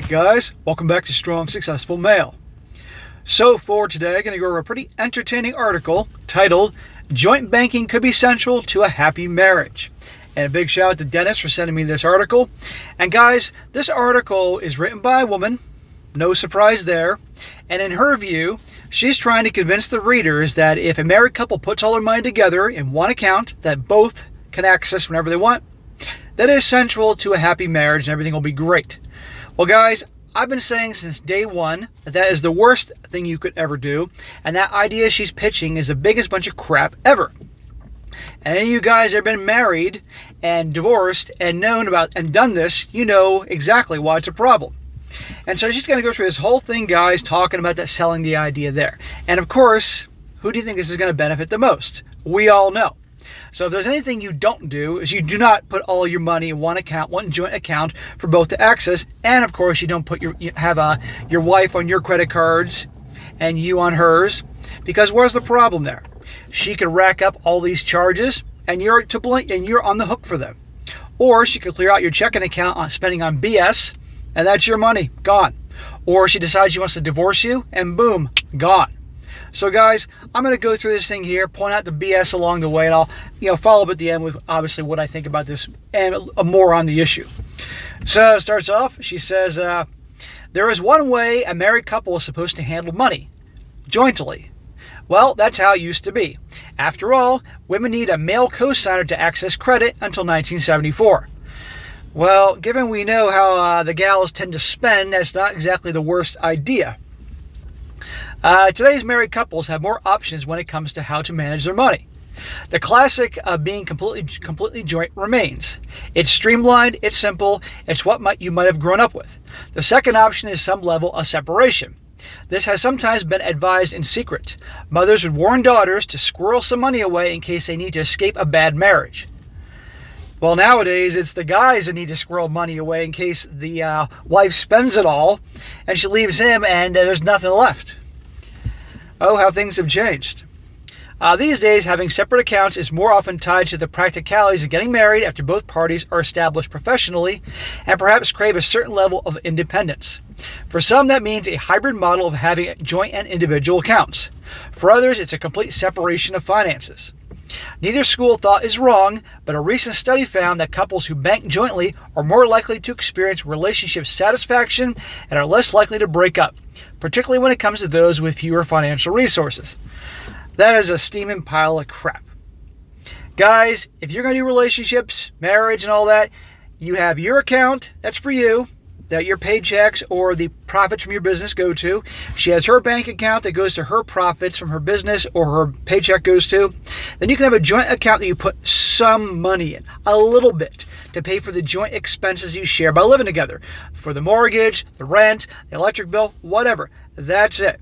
Guys, welcome back to Strong Successful Male. So for today, I'm going to go over a pretty entertaining article titled Joint Banking Could Be Central to a Happy Marriage. And a big shout out to Dennis for sending me this article. And guys, this article is written by a woman, no surprise there. And in her view, she's trying to convince the readers that if a married couple puts all their money together in one account that both can access whenever they want, that is central to a happy marriage and everything will be great. Well, guys, I've been saying since day one that that is the worst thing you could ever do, and that idea she's pitching is the biggest bunch of crap ever. And any of you guys that have been married and divorced and known about and done this, you know exactly why it's a problem. And so she's going to go through this whole thing, guys, talking about that, selling the idea there. And of course, who do you think this is going to benefit the most? We all know. So if there's anything you don't do, is you do not put all your money in one account, one joint account for both to access. And of course, you don't put your wife on your credit cards and you on hers, because where's the problem there? She could rack up all these charges and you're to blame and you're on the hook for them. Or she could clear out your checking account on spending on BS and that's your money gone. Or she decides she wants to divorce you and boom, gone. So guys, I'm going to go through this thing here, point out the BS along the way, and I'll follow up at the end with obviously what I think about this and more on the issue. So it starts off, she says, there is one way a married couple is supposed to handle money, jointly. Well, that's how it used to be. After all, women need a male co-signer to access credit until 1974. Well, given we know how the gals tend to spend, that's not exactly the worst idea. Today's married couples have more options when it comes to how to manage their money. The classic of being completely joint remains. It's streamlined, it's simple, it's what you might have grown up with. The second option is some level of separation. This has sometimes been advised in secret. Mothers would warn daughters to squirrel some money away in case they need to escape a bad marriage. Well, nowadays, it's the guys that need to squirrel money away in case the wife spends it all and she leaves him and there's nothing left. Oh, how things have changed. These days, having separate accounts is more often tied to the practicalities of getting married after both parties are established professionally and perhaps crave a certain level of independence. For some, that means a hybrid model of having joint and individual accounts. For others, it's a complete separation of finances. Neither school of thought is wrong, but a recent study found that couples who bank jointly are more likely to experience relationship satisfaction and are less likely to break up, particularly when it comes to those with fewer financial resources. That is a steaming pile of crap. Guys, if you're going to do relationships, marriage and all that, you have your account, that's for you, that your paychecks or the profits from your business go to. She has her bank account that goes to her profits from her business or her paycheck goes to. Then you can have a joint account that you put some money in, a little bit, to pay for the joint expenses you share by living together. For the mortgage, the rent, the electric bill, whatever. That's it.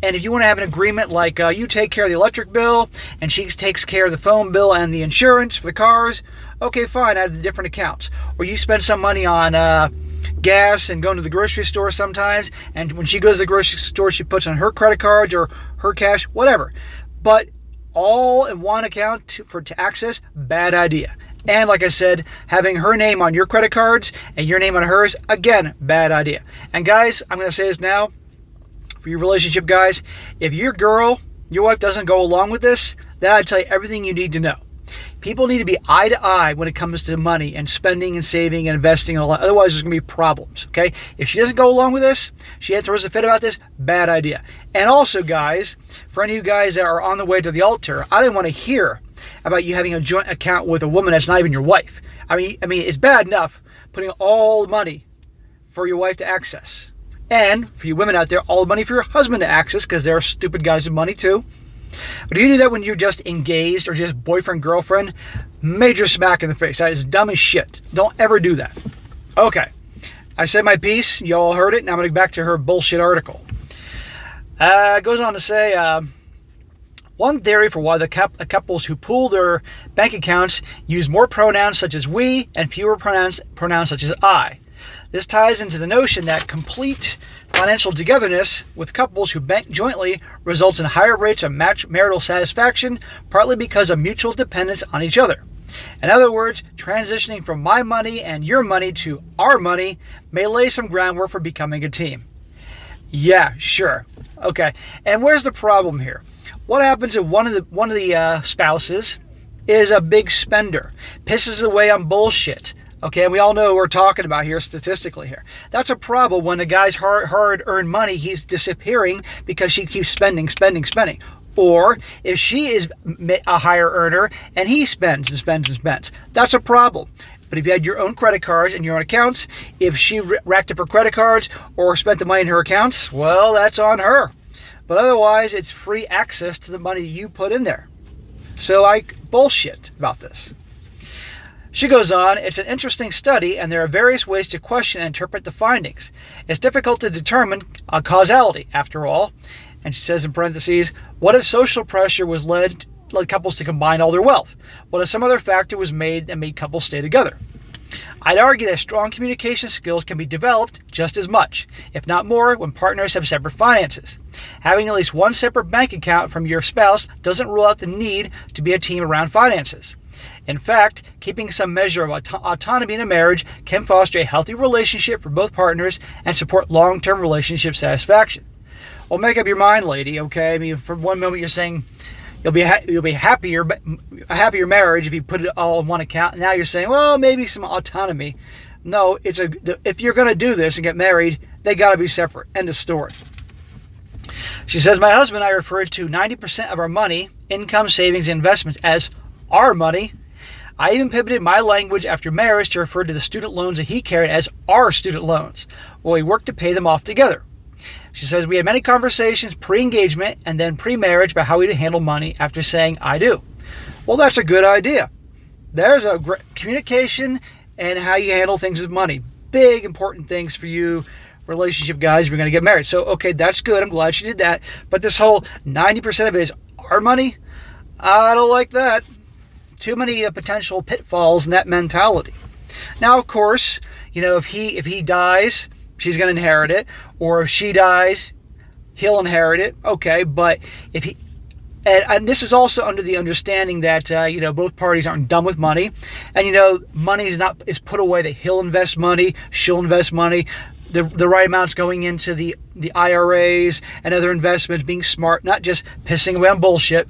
And if you want to have an agreement like you take care of the electric bill and she takes care of the phone bill and the insurance for the cars, okay, fine, out of the different accounts. Or you spend some money on gas and going to the grocery store sometimes, and when she goes to the grocery store, she puts on her credit cards or her cash, whatever. But all in one account to access, bad idea. And like I said, having her name on your credit cards and your name on hers, again, bad idea. And guys, I'm going to say this now, for your relationship guys, if your wife doesn't go along with this, then I'll tell you everything you need to know. People need to be eye to eye when it comes to money and spending and saving and investing and all that. Otherwise, there's going to be problems, okay? If she doesn't go along with this, she throws a fit about this, bad idea. And also, guys, for any of you guys that are on the way to the altar, I didn't want to hear about you having a joint account with a woman that's not even your wife. I mean, it's bad enough putting all the money for your wife to access. And for you women out there, all the money for your husband to access, because they're stupid guys with money too. But if you do that when you're just engaged or just boyfriend, girlfriend, major smack in the face. That is dumb as shit. Don't ever do that. Okay. I said my piece. You all heard it. Now I'm going to go back to her bullshit article. It goes on to say, one theory for why the couples who pool their bank accounts use more pronouns such as we and fewer pronouns such as I. This ties into the notion that complete financial togetherness with couples who bank jointly results in higher rates of marital satisfaction, partly because of mutual dependence on each other. In other words, transitioning from my money and your money to our money may lay some groundwork for becoming a team. Yeah, sure. Okay. And where's the problem here? What happens if one of the spouses is a big spender, pisses away on bullshit? Okay, and we all know what we're talking about here statistically here. That's a problem when the guy's hard-earned money, he's disappearing because she keeps spending. Or if she is a higher earner and he spends. That's a problem. But if you had your own credit cards and your own accounts, if she racked up her credit cards or spent the money in her accounts, well, that's on her. But otherwise, it's free access to the money you put in there. So I bullshit about this. She goes on, it's an interesting study and there are various ways to question and interpret the findings. It's difficult to determine causality, after all. And she says in parentheses, what if social pressure was led couples to combine all their wealth? What if some other factor was made that made couples stay together? I'd argue that strong communication skills can be developed just as much, if not more, when partners have separate finances. Having at least one separate bank account from your spouse doesn't rule out the need to be a team around finances. In fact, keeping some measure of autonomy in a marriage can foster a healthy relationship for both partners and support long-term relationship satisfaction. Well, make up your mind, lady, okay? I mean, for one moment you're saying you'll be happier, a happier marriage if you put it all in one account. Now you're saying, well, maybe some autonomy. No, if you're going to do this and get married, they got to be separate. End of story. She says, my husband and I refer to 90% of our money, income, savings, and investments as our money. I even pivoted my language after marriage to refer to the student loans that he carried as our student loans. Well, we worked to pay them off together. She says, we had many conversations pre-engagement and then pre-marriage about how we would handle money after saying, I do. Well, that's a good idea. There's a great communication and how you handle things with money. Big, important things for you relationship guys if you're going to get married. So, okay, that's good. I'm glad she did that. But this whole 90% of it is our money, I don't like that. Too many potential pitfalls in that mentality. Now, of course, if he dies, she's going to inherit it, or if she dies, he'll inherit it. Okay, but if he, and this is also under the understanding that both parties aren't done with money, and money is put away that he'll invest money, she'll invest money, the right amount's going into the IRAs and other investments, being smart, not just pissing away on bullshit.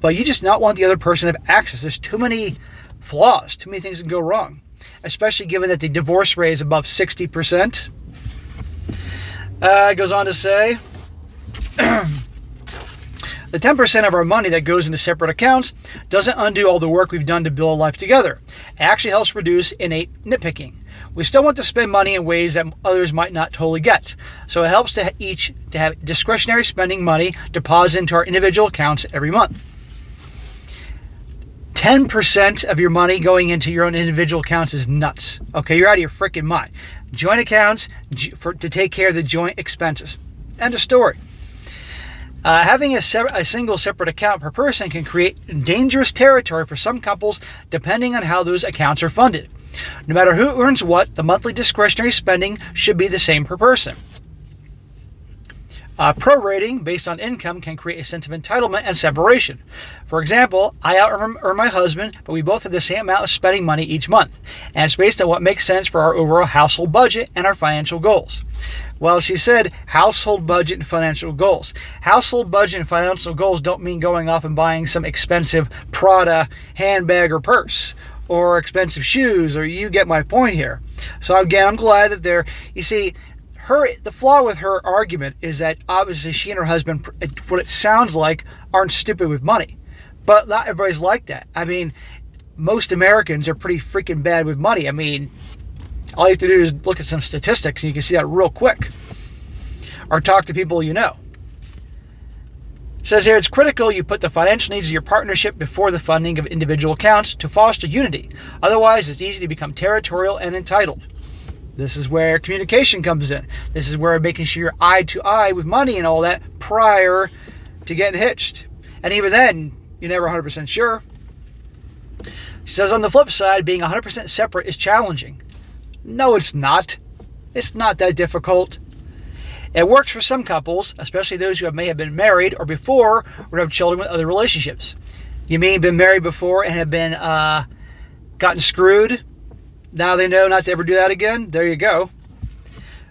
But you just not want the other person to have access. There's too many flaws, too many things can go wrong, especially given that the divorce rate is above 60%. It goes on to say, the 10% of our money that goes into separate accounts doesn't undo all the work we've done to build a life together. It actually helps reduce innate nitpicking. We still want to spend money in ways that others might not totally get. So it helps to have discretionary spending money deposited into our individual accounts every month. 10% of your money going into your own individual accounts is nuts. Okay, you're out of your freaking mind. Joint accounts to take care of the joint expenses. End of story. Having a single separate account per person can create dangerous territory for some couples depending on how those accounts are funded. No matter who earns what, the monthly discretionary spending should be the same per person. Prorating based on income can create a sense of entitlement and separation. For example, I out-earn my husband, but we both have the same amount of spending money each month, and it's based on what makes sense for our overall household budget and our financial goals. Well, she said household budget and financial goals. Household budget and financial goals don't mean going off and buying some expensive Prada handbag or purse or expensive shoes, or you get my point here. So again, I'm glad that you see, the flaw with her argument is that obviously she and her husband, what it sounds like, aren't stupid with money. But not everybody's like that. I mean, most Americans are pretty freaking bad with money. I mean, all you have to do is look at some statistics and you can see that real quick. Or talk to people you know. It says here, it's critical you put the financial needs of your partnership before the funding of individual accounts to foster unity. Otherwise, it's easy to become territorial and entitled. This is where communication comes in. This is where making sure you're eye to eye with money and all that prior to getting hitched. And even then, you're never 100% sure. She says on the flip side, being 100% separate is challenging. No, it's not. It's not that difficult. It works for some couples, especially those who may have been married or before or have children with other relationships. You may have been married before and have been gotten screwed. Now they know not to ever do that again. There you go.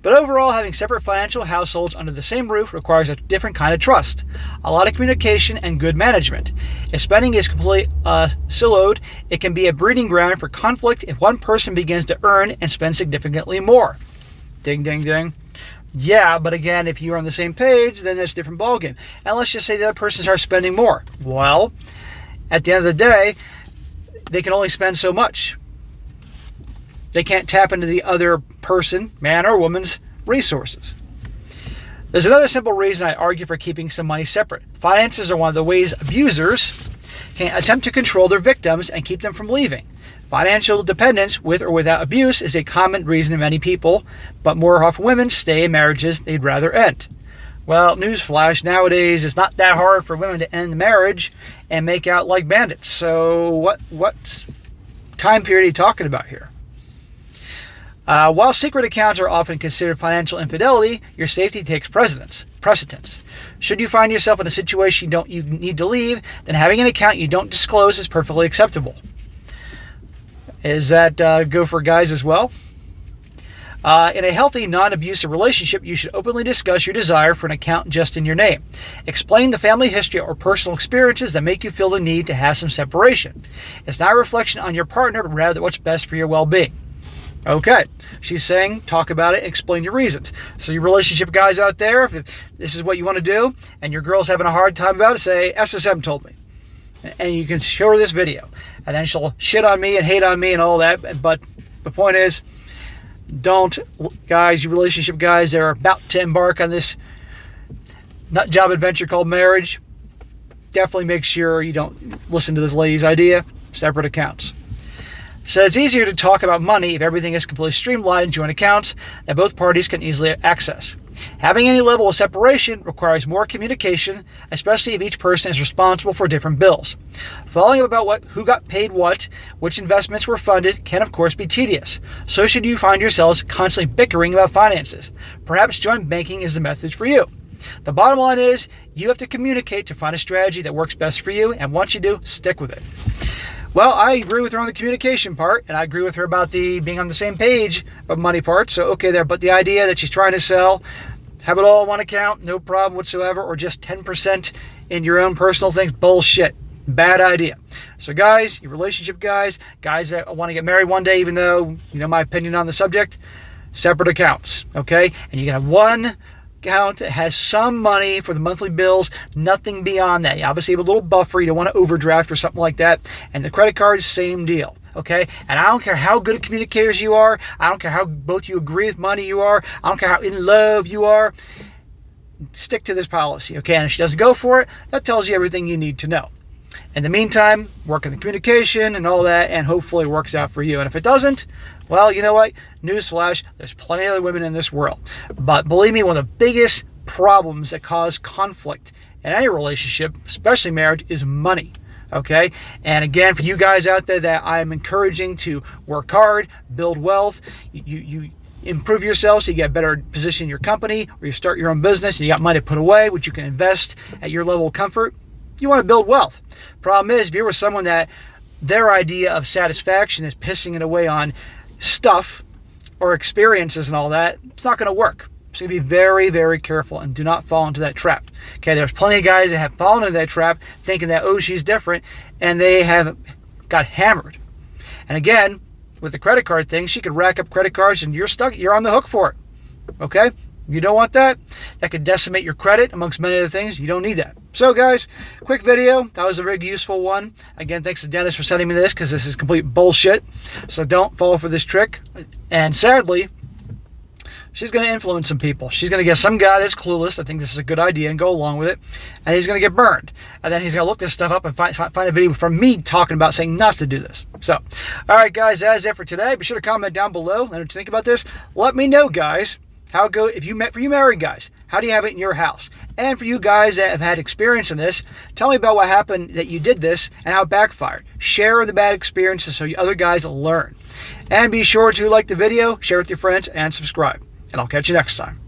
But overall, having separate financial households under the same roof requires a different kind of trust, a lot of communication, and good management. If spending is completely siloed, it can be a breeding ground for conflict if one person begins to earn and spend significantly more. Ding, ding, ding. Yeah, but again, if you're on the same page, then that's a different ballgame. And let's just say the other person starts spending more. Well, at the end of the day, they can only spend so much. They can't tap into the other person, man or woman's, resources. There's another simple reason I argue for keeping some money separate. Finances are one of the ways abusers can attempt to control their victims and keep them from leaving. Financial dependence, with or without abuse, is a common reason many people, but more often women, stay in marriages they'd rather end. Well, newsflash, nowadays it's not that hard for women to end the marriage and make out like bandits. So what time period are you talking about here? While secret accounts are often considered financial infidelity, your safety takes precedence. Should you find yourself in a situation you need to leave, then having an account you don't disclose is perfectly acceptable. Is that go for guys as well? In a healthy, non-abusive relationship, you should openly discuss your desire for an account just in your name. Explain the family history or personal experiences that make you feel the need to have some separation. It's not a reflection on your partner, but rather what's best for your well-being. Okay, she's saying talk about it, explain your reasons. So you relationship guys out there, if this is what you want to do and your girl's having a hard time about it, say SSM told me. And you can show her this video. And then she'll shit on me and hate on me and all that. But the point is, don't, guys, you relationship guys that are about to embark on this nut job adventure called marriage, definitely make sure you don't listen to this lady's idea. Separate accounts. So it's easier to talk about money if everything is completely streamlined in joint accounts that both parties can easily access. Having any level of separation requires more communication, especially if each person is responsible for different bills. Following up about who got paid what, which investments were funded, can of course be tedious. So should you find yourselves constantly bickering about finances. Perhaps joint banking is the method for you. The bottom line is, you have to communicate to find a strategy that works best for you, and once you do, stick with it. Well, I agree with her on the communication part, and I agree with her about the being on the same page of money part. So, okay there. But the idea that she's trying to sell, have it all in one account, no problem whatsoever, or just 10% in your own personal things, bullshit. Bad idea. So, guys, your relationship guys that want to get married one day, even though, you know my opinion on the subject, separate accounts, okay? And you can have one account that has some money for the monthly bills, nothing beyond that. You obviously have a little buffer, you don't want to overdraft or something like that. And the credit card is same deal, okay? And I don't care how good of communicators you are, I don't care how both you agree with money you are, I don't care how in love you are, stick to this policy, okay? And if she doesn't go for it, that tells you everything you need to know. In the meantime, work on the communication and all that, and hopefully it works out for you. And if it doesn't, well, you know what? Newsflash, there's plenty of other women in this world. But believe me, one of the biggest problems that cause conflict in any relationship, especially marriage, is money. Okay? And again, for you guys out there that I'm encouraging to work hard, build wealth, you improve yourself so you get a better position in your company, or you start your own business and you got money to put away, which you can invest at your level of comfort. You want to build wealth. Problem is, if you're with someone that their idea of satisfaction is pissing it away on stuff or experiences and all that, it's not going to work. So you be very, very careful and do not fall into that trap. Okay, there's plenty of guys that have fallen into that trap thinking that, oh, she's different, and they have got hammered. And again, with the credit card thing, she could rack up credit cards and you're stuck, you're on the hook for it. Okay? You don't want that. That could decimate your credit, amongst many other things. You don't need that. So, guys, quick video. That was a very useful one. Again, thanks to Dennis for sending me this, because this is complete bullshit. So don't fall for this trick. And sadly, she's going to influence some people. She's going to get some guy that's clueless. I think this is a good idea and go along with it. And he's going to get burned. And then he's going to look this stuff up and find a video from me talking about saying not to do this. So, all right, guys, that's it for today. Be sure to comment down below. Let me know what you think about this. Let me know, guys. How go if you met for you married guys? How do you have it in your house? And for you guys that have had experience in this, tell me about what happened that you did this and how it backfired. Share the bad experiences so other guys learn. And be sure to like the video, share with your friends, and subscribe. And I'll catch you next time.